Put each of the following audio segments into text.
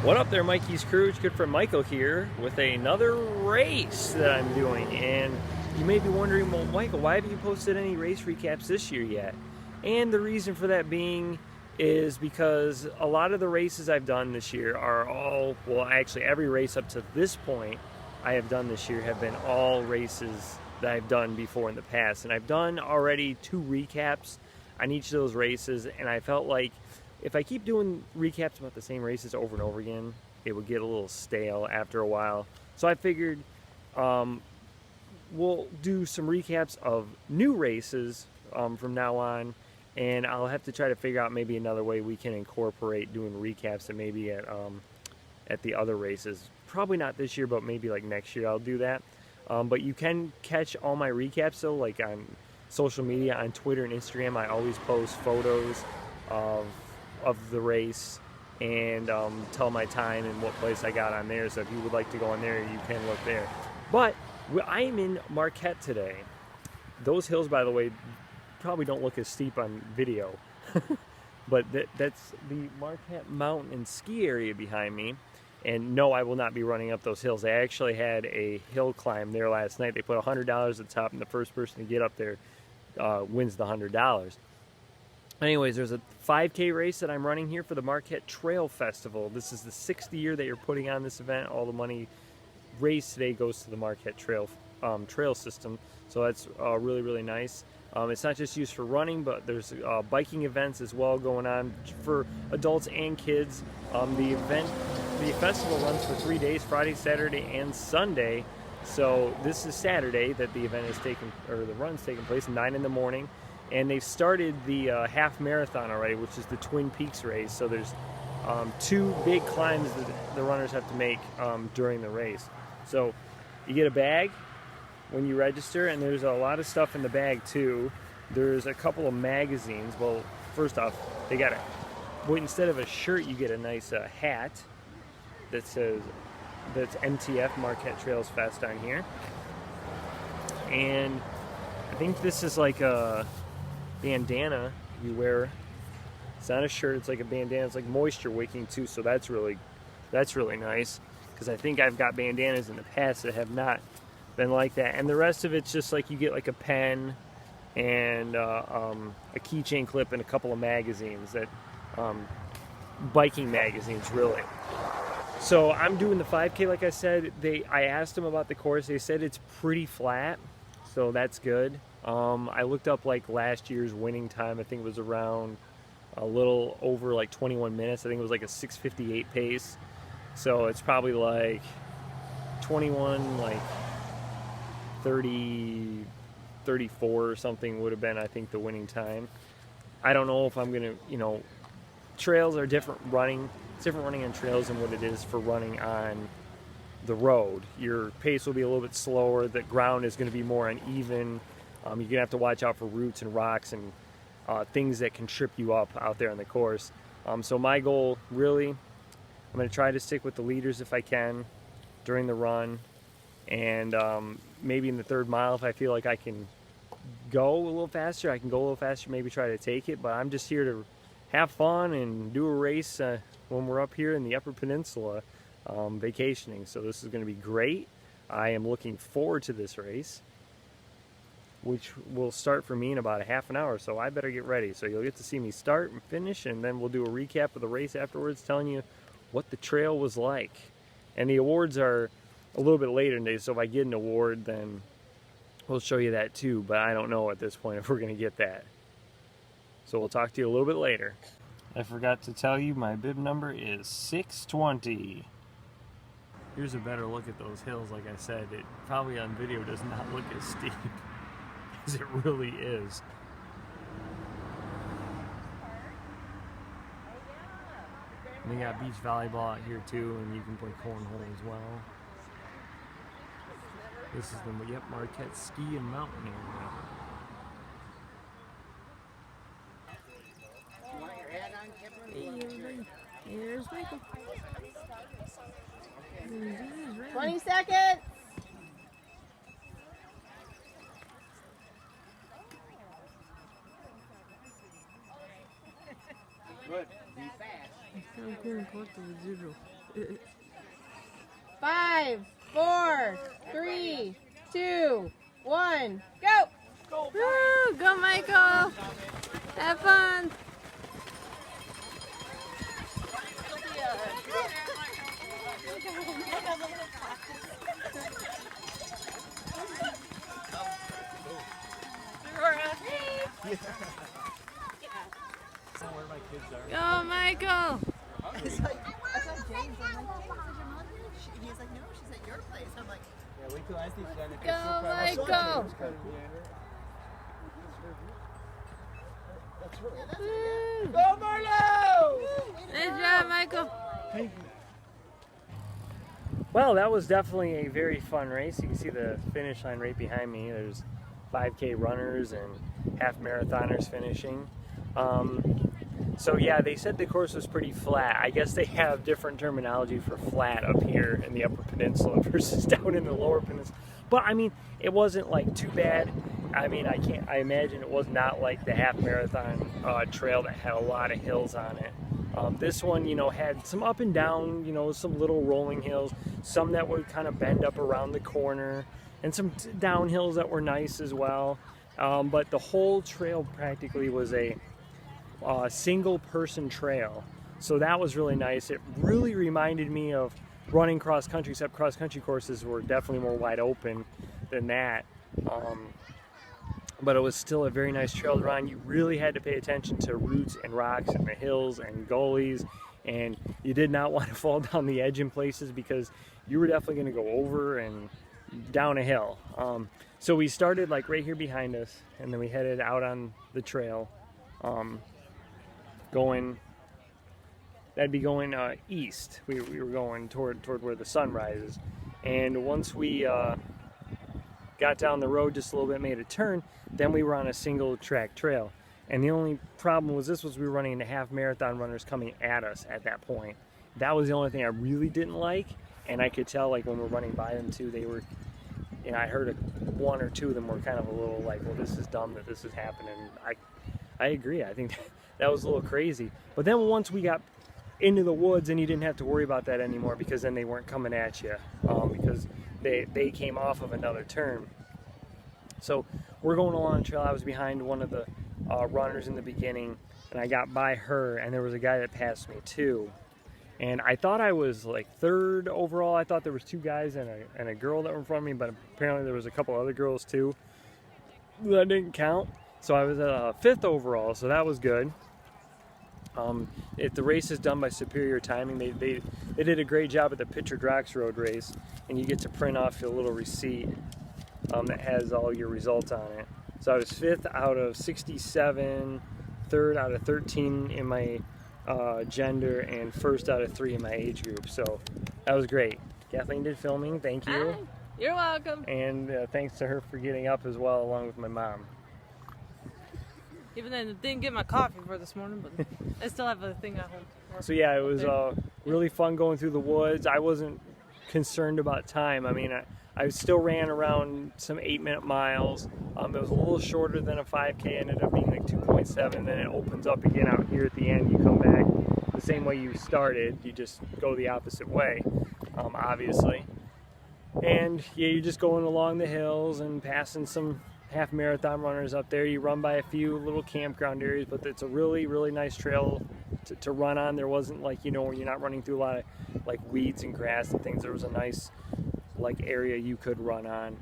What up there, Mikey's crew? It's good friend Michael here with another race that I'm doing. And you may be wondering, well, Michael, why haven't you posted any race recaps this year yet? And the reason for that being is because a lot of the races I've done this year are all, well, actually every race up to this point I have done this year have been all races that I've done before in the past. And I've done already 2 recaps on each of those races, and I felt like if I keep doing recaps about the same races over and over again, it would get a little stale after a while. So I figured we'll do some recaps of new races from now on, and I'll have to try to figure out maybe another way we can incorporate doing recaps and maybe at the other races. Probably not this year, but maybe like next year I'll do that. But you can catch all my recaps, so like on social media, on Twitter and Instagram, I always post photos of the race and tell my time and what place I got on there. So if you would like to go on there, you can look there. But I am in Marquette today. Those hills, by the way, probably don't look as steep on video. But that's the Marquette Mountain and Ski area behind me. And no, I will not be running up those hills. I actually had a hill climb there last night. They put $100 at the top, and the first person to get up there wins the $100. Anyways, there's a 5K race that I'm running here for the Marquette Trails Festival. This is the 6th year that you're putting on this event. All the money raised today goes to the Marquette Trail system. So that's really, really nice. It's not just used for running, but there's biking events as well going on for adults and kids. The festival runs for 3 days, Friday, Saturday, and Sunday. So this is Saturday that the event is taking, or the run's taking place, 9 in the morning. And they've started the half marathon already, which is the Twin Peaks race. So there's 2 big climbs that the runners have to make during the race. So you get a bag when you register, and there's a lot of stuff in the bag too. There's a couple of magazines. Well, first off, they got instead of a shirt, you get a nice hat that says, that's MTF, Marquette Trails Fest on here. And I think this is like a bandana you wear. It's not a shirt, it's like a bandana. It's like moisture wicking too, so that's really nice, because I think I've got bandanas in the past that have not been like that. And the rest of it's just like you get like a pen and a keychain clip and a couple of magazines, that biking magazines really. So I'm doing the 5K, like I said. I asked them about the course. They said it's pretty flat, so that's good. I looked up like last year's winning time. I think it was around a little over like 21 minutes. I think it was like a 6:58 pace. So it's probably like 21, like 30, 34 or something would have been, I think, the winning time. I don't know if I'm going to, trails are different running. It's different running on trails than what it is for running on the road. Your pace will be a little bit slower. The ground is going to be more uneven. You're going to have to watch out for roots and rocks and things that can trip you up out there on the course. So my goal, really, I'm going to try to stick with the leaders if I can during the run. And maybe in the 3rd mile, if I feel like I can go a little faster, I can go a little faster, maybe try to take it. But I'm just here to have fun and do a race when we're up here in the Upper Peninsula vacationing. So this is going to be great. I am looking forward to this race, which will start for me in about a half an hour, so I better get ready. So you'll get to see me start and finish, and then we'll do a recap of the race afterwards, telling you what the trail was like. And the awards are a little bit later today, so if I get an award, then we'll show you that too, but I don't know at this point if we're going to get that. So we'll talk to you a little bit later. I forgot to tell you, my bib number is 620. Here's a better look at those hills. Like I said, it probably on video does not look as steep as it really is. And they got beach volleyball out here too, and you can play cornhole as well. This is the Marquette Ski and Mountain area. Hey everybody, here's Michael. 20 seconds. Good. Be fast. Sound cool and close to the zero. 5, 4, 3, 2, 1, go! Woo! Go, Michael! Have fun! Go, Michael! It's like, I saw James, I'm like, James, is your mom here? He's like, no, she's at your place. I'm like, Yeah, wait till I see Jen. Go, Michael! Woo! Go, Marlo! Nice job, Michael! Well, that was definitely a very fun race. You can see the finish line right behind me. There's 5K runners and half marathoners finishing. So yeah, they said the course was pretty flat. I guess they have different terminology for flat up here in the Upper Peninsula versus down in the Lower Peninsula. But I mean, it wasn't like too bad. I mean, I imagine it was not like the half marathon trail that had a lot of hills on it. This one, you know, had some up and down, you know, some little rolling hills, some that would kind of bend up around the corner, and some downhills that were nice as well. But the whole trail practically was a single person trail, so that was really nice. It really reminded me of running cross country, except cross country courses were definitely more wide open than that. But it was still a very nice trail to run. You really had to pay attention to roots and rocks and the hills and gullies, and you did not want to fall down the edge in places because you were definitely going to go over and down a hill. So we started like right here behind us, and then we headed out on the trail, that'd be going east. We were going toward where the sun rises, and once we got down the road just a little bit, made a turn, then we were on a single track trail. And the only problem was we were running into half marathon runners coming at us at that point. That was the only thing I really didn't like, and I could tell like when we were running by them too, they were, you know, I heard one or two of them were kind of a little like, well, this is dumb that this is happening. I agree. I think that was a little crazy. But then once we got into the woods, and you didn't have to worry about that anymore, because then they weren't coming at you, because they came off of another turn. So we're going along the trail. I was behind one of the runners in the beginning, and I got by her, and there was a guy that passed me too. And I thought I was like third overall. I thought there was two guys and a girl that were in front of me, but apparently there was a couple other girls too. That didn't count. So I was fifth overall, so that was good. If the race is done by Superior Timing, they did a great job at the Pitcher Rocks Road race, and you get to print off a little receipt that has all your results on it. So I was fifth out of 67, third out of 13 in my gender, and first out of 3 in my age group. So that was great. Kathleen did filming, thank you. Hi. You're welcome. And thanks to her for getting up as well, along with my mom. Even though I didn't get my coffee for this morning, but I still have a thing at home. So yeah, it was really fun going through the woods. I wasn't concerned about time. I mean, I still ran around some 8-minute miles. It was a little shorter than a 5K, ended up being like 2.7. Then it opens up again out here at the end. You come back the same way you started. You just go the opposite way, obviously. And yeah, you're just going along the hills and passing some half marathon runners up there. You run by a few little campground areas, but it's a really, really nice trail to run on. There wasn't like, you know, where you're not running through a lot of like weeds and grass and things. There was a nice like area you could run on.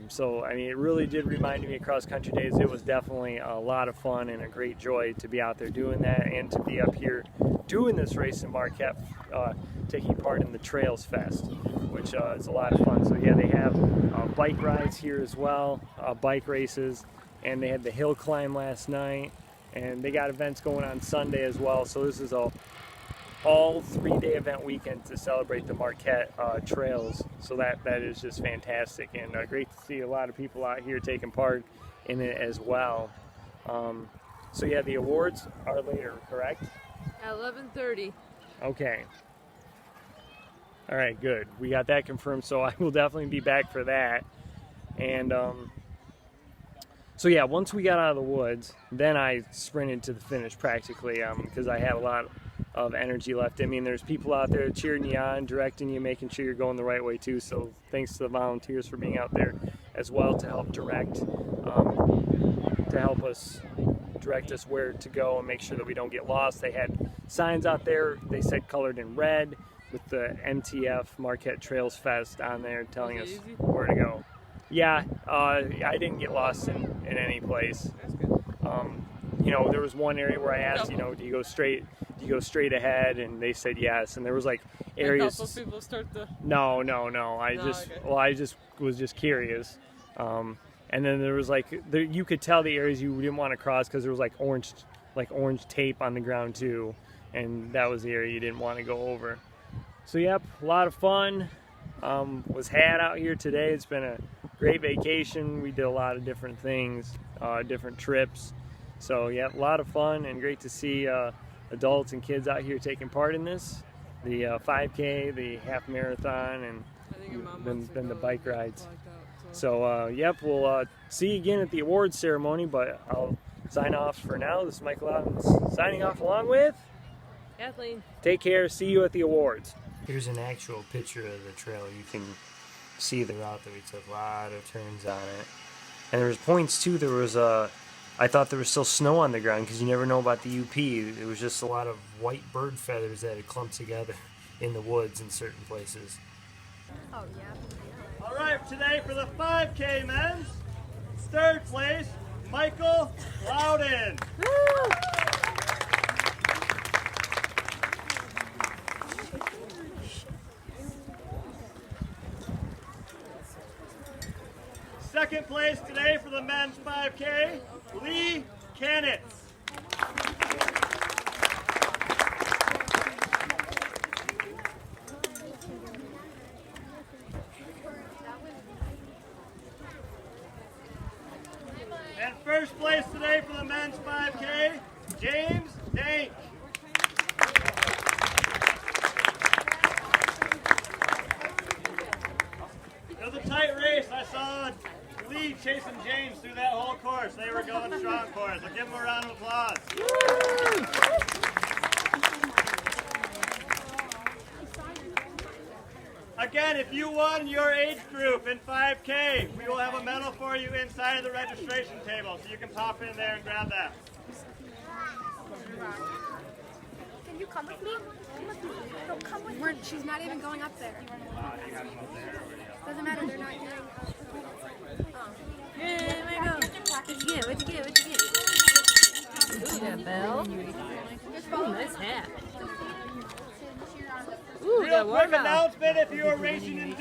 So I mean, it really did remind me of cross country days. It was definitely a lot of fun and a great joy to be out there doing that, and to be up here doing this race in Marquette, taking part in the Trails Fest, which is a lot of fun. So yeah, they have bike rides here as well, bike races, and they had the hill climb last night, and they got events going on Sunday as well. So this is all 3-day event weekend to celebrate the Marquette Trails. So that is just fantastic, and great to see a lot of people out here taking part in it as well. So yeah, the awards are later, correct? At 11:30. Okay. All right, good. We got that confirmed, so I will definitely be back for that. And so yeah, once we got out of the woods, then I sprinted to the finish practically, because I had a lot of energy left. I mean, there's people out there cheering you on, directing you, making sure you're going the right way too. So thanks to the volunteers for being out there as well to help direct, to help us direct us where to go and make sure that we don't get lost. They had signs out there, they said colored in red with the MTF Marquette Trails Fest on there telling us where to go. Yeah, I didn't get lost in any place. That's good. You know, there was one area where I asked, you know, do you go straight ahead? And they said yes. And there was like areas. Those people start to. No. I just was curious. And then there was like you could tell the areas you didn't want to cross because there was like orange tape on the ground too, and that was the area you didn't want to go over. So yep, a lot of fun was had out here today. It's been a great vacation. We did a lot of different things, different trips. So yeah, a lot of fun and great to see adults and kids out here taking part in this. The 5K, the half marathon, and then the bike rides. So yep, we'll see you again at the awards ceremony, but I'll sign off for now. This is Michael Adams signing off along with Kathleen. Take care, see you at the awards. Here's an actual picture of the trail. You can see the route that we took, a lot of turns on it. And there was points too, there was I thought there was still snow on the ground because you never know about the UP. It was just a lot of white bird feathers that had clumped together in the woods in certain places. Oh, yeah. All right, today for the 5K men's, third place, Michael Loudon. Second place today for the men's 5K, Lee Canitz. And first place today for the men's 5K, James Dank. It was a tight race. I saw Lee chasing James through that whole course. They were going strong for us. So give them a round of applause. Again, if you won your age group in 5K, we will have a medal for you inside of the registration table, so you can pop in there and grab that. Can you come with me? No, come with me. She's not even going up there. Doesn't matter, they're not doing... Yay, Michael. What'd you get? What'd you get? What'd you get? Ooh, that bell. Ooh, nice hat. Ooh, Real quick announcement, if you are racing in